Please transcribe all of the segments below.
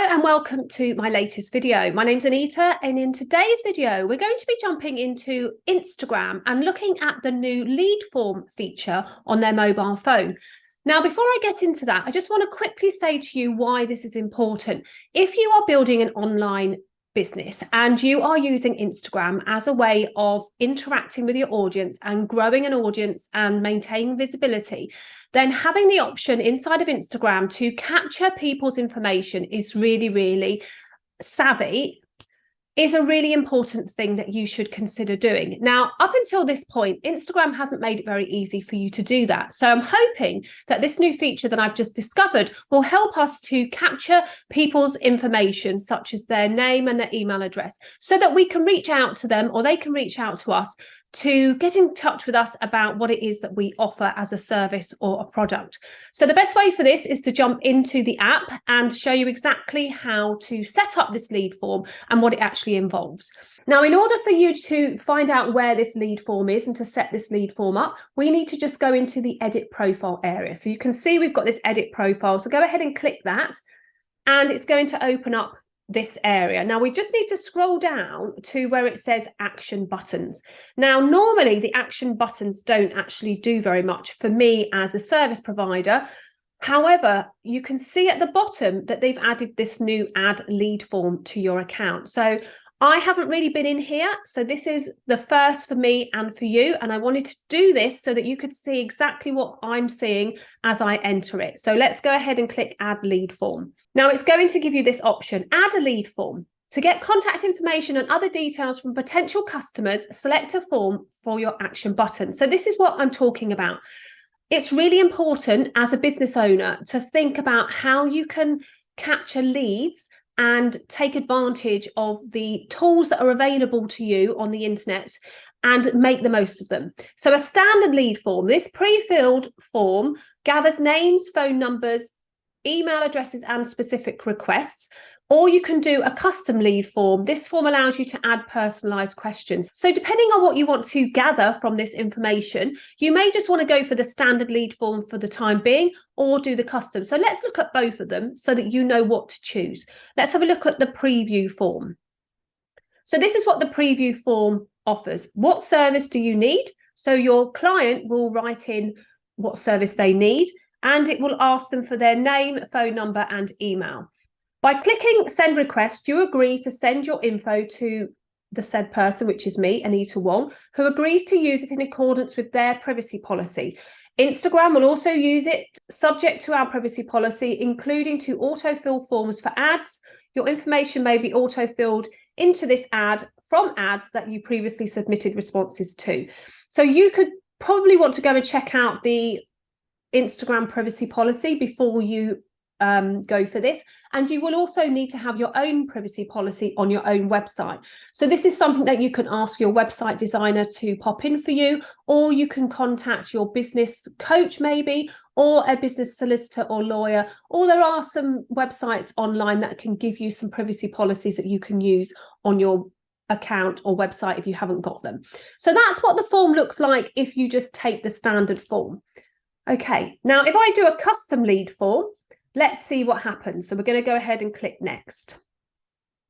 and welcome to my latest video. My name's Anita, and in today's video we're going to be jumping into Instagram and looking at the new lead form feature on their mobile phone. Now, before I get into that, I just want to quickly say to you why this is important. If you are building an online business and you are using Instagram as a way of interacting with your audience and growing an audience and maintaining visibility, then having the option inside of Instagram to capture people's information is really savvy, is a really important thing that you should consider doing. Now, up until this point, Instagram hasn't made it very easy for you to do that. So I'm hoping that this new feature that I've just discovered will help us to capture people's information, such as their name and their email address, so that we can reach out to them or they can reach out to us to get in touch with us about what it is that we offer as a service or a product. So the best way for this is to jump into the app and show you exactly how to set up this lead form and what it actually involves. Now, in order for you to find out where this lead form is and to set this lead form up, we need to just go into the edit profile area. So you can see we've got this edit profile. So go ahead and click that and it's going to open up this area. Now we just need to scroll down to where it says action buttons. Now, normally the action buttons don't actually do very much for me as a service provider. However, you can see at the bottom that they've added this new add lead form to your account. So I haven't really been in here, so this is the first for me and for you, and I wanted to do this so that you could see exactly what I'm seeing as I enter it. So let's go ahead and click add lead form. Now it's going to give you this option, add a lead form. To get contact information and other details from potential customers, select a form for your action button. So this is what I'm talking about. It's really important as a business owner to think about how you can capture leads and take advantage of the tools that are available to you on the internet and make the most of them. So a standard lead form, this pre-filled form gathers names, phone numbers, email addresses and specific requests. Or you can do a custom lead form. This form allows you to add personalized questions. So depending on what you want to gather from this information, you may just want to go for the standard lead form for the time being or do the custom. So let's look at both of them so that you know what to choose. Let's have a look at the preview form. So this is what the preview form offers. What service do you need? So your client will write in what service they need and it will ask them for their name, phone number and email. By clicking send request, you agree to send your info to the said person, which is me, Anita Wong, who agrees to use it in accordance with their privacy policy. Instagram will also use it subject to our privacy policy, including to autofill forms for ads. Your information may be autofilled into this ad from ads that you previously submitted responses to. So you could probably want to go and check out the Instagram privacy policy before you go for this, and you will also need to have your own privacy policy on your own website. So this is something that you can ask your website designer to pop in for you, or you can contact your business coach maybe, or a business solicitor or lawyer, or there are some websites online that can give you some privacy policies that you can use on your account or website if you haven't got them. So that's what the form looks like if you just take the standard form. Okay, now if I do a custom lead form, let's see what happens. So we're going to go ahead and click next.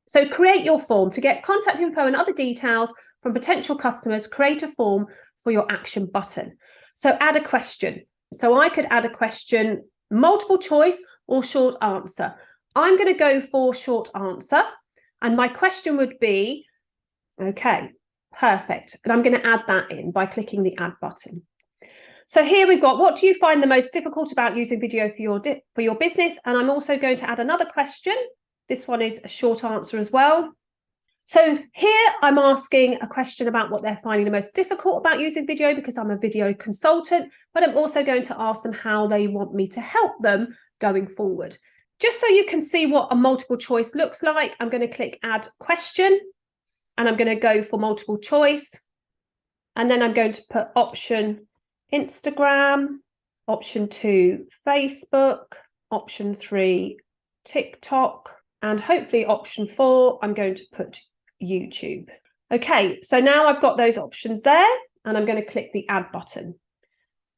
So create your form. To get contact info and other details from potential customers, create a form for your action button. So add a question. So I could add a question, multiple choice or short answer. I'm going to go for short answer. And my question would be, okay, perfect. And I'm going to add that in by clicking the add button. So here we've got, what do you find the most difficult about using video for your business? And I'm also going to add another question. This one is a short answer as well. So here I'm asking a question about what they're finding the most difficult about using video because I'm a video consultant, but I'm also going to ask them how they want me to help them going forward. Just so you can see what a multiple choice looks like, I'm going to click add question and I'm going to go for multiple choice. And then I'm going to put option Instagram, option 2, Facebook, option 3, TikTok, and hopefully option 4, I'm going to put YouTube. Okay, so now I've got those options there and I'm going to click the add button.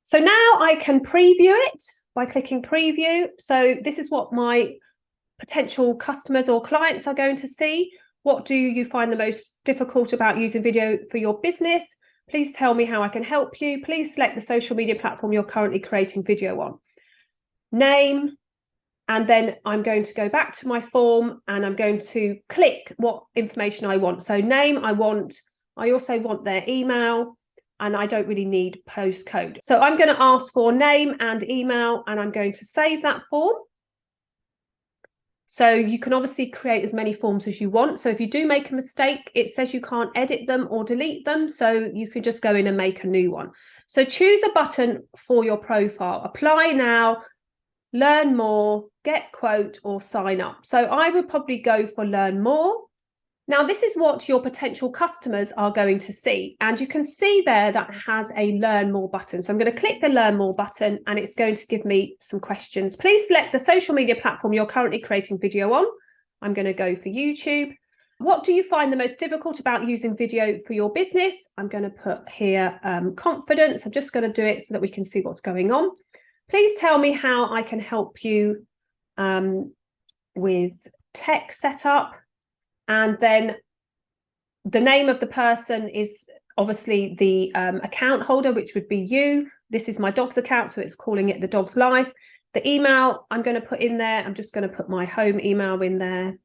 So now I can preview it by clicking preview. So this is what my potential customers or clients are going to see? What do you find the most difficult about using video for your business? Please tell me how I can help you. Please select the social media platform you're currently creating video on. Name, and then I'm going to go back to my form and I'm going to click what information I want. So name, I also want their email, and I don't really need postcode. So I'm going to ask for name and email, and I'm going to save that form. So you can obviously create as many forms as you want. So if you do make a mistake, it says you can't edit them or delete them. So you could just go in and make a new one. So choose a button for your profile. Apply now, learn more, get quote, or sign up. So I would probably go for learn more. Now, this is what your potential customers are going to see. And you can see there that has a learn more button. So I'm going to click the learn more button and it's going to give me some questions. Please select the social media platform you're currently creating video on. I'm going to go for YouTube. What do you find the most difficult about using video for your business? I'm going to put here confidence. I'm just going to do it so that we can see what's going on. Please tell me how I can help you with tech setup. And then the name of the person is obviously the account holder, which would be you. This is my dog's account, so it's calling it the Dog's Life. The email I'm going to put in there. I'm just going to put my home email in there.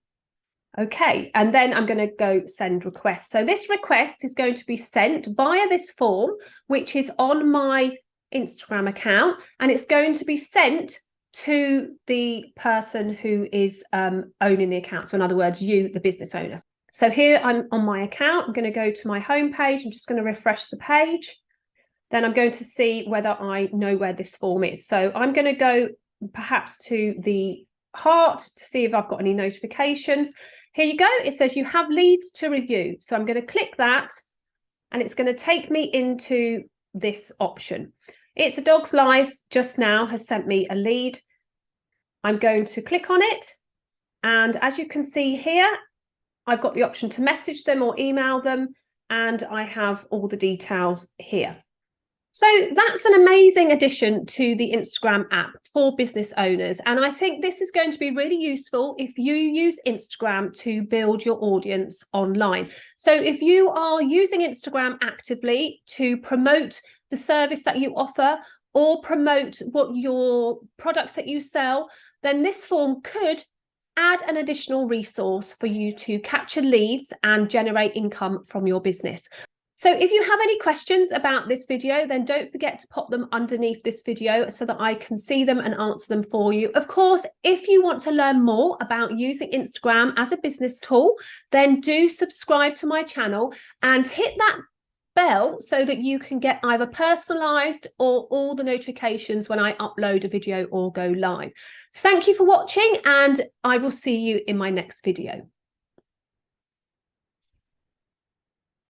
Okay, and then I'm going to go send request. So this request is going to be sent via this form, which is on my Instagram account, and it's going to be sent to the person who is owning the account. So in other words, you, the business owner. So here I'm on my account. I'm going to go to my home page. I'm just going to refresh the page. Then I'm going to see whether I know where this form is. So I'm going to go perhaps to the heart to see if I've got any notifications. Here you go. It says you have leads to review. So I'm going to click that and it's going to take me into this option. It's a Dog's Life just now has sent me a lead. I'm going to click on it. And as you can see here, I've got the option to message them or email them. And I have all the details here. So that's an amazing addition to the Instagram app for business owners. And I think this is going to be really useful if you use Instagram to build your audience online. So if you are using Instagram actively to promote the service that you offer or promote what your products that you sell, then this form could add an additional resource for you to capture leads and generate income from your business. So if you have any questions about this video, then don't forget to pop them underneath this video so that I can see them and answer them for you. Of course, if you want to learn more about using Instagram as a business tool, then do subscribe to my channel and hit that bell so that you can get either personalized or all the notifications when I upload a video or go live. Thank you for watching, and I will see you in my next video.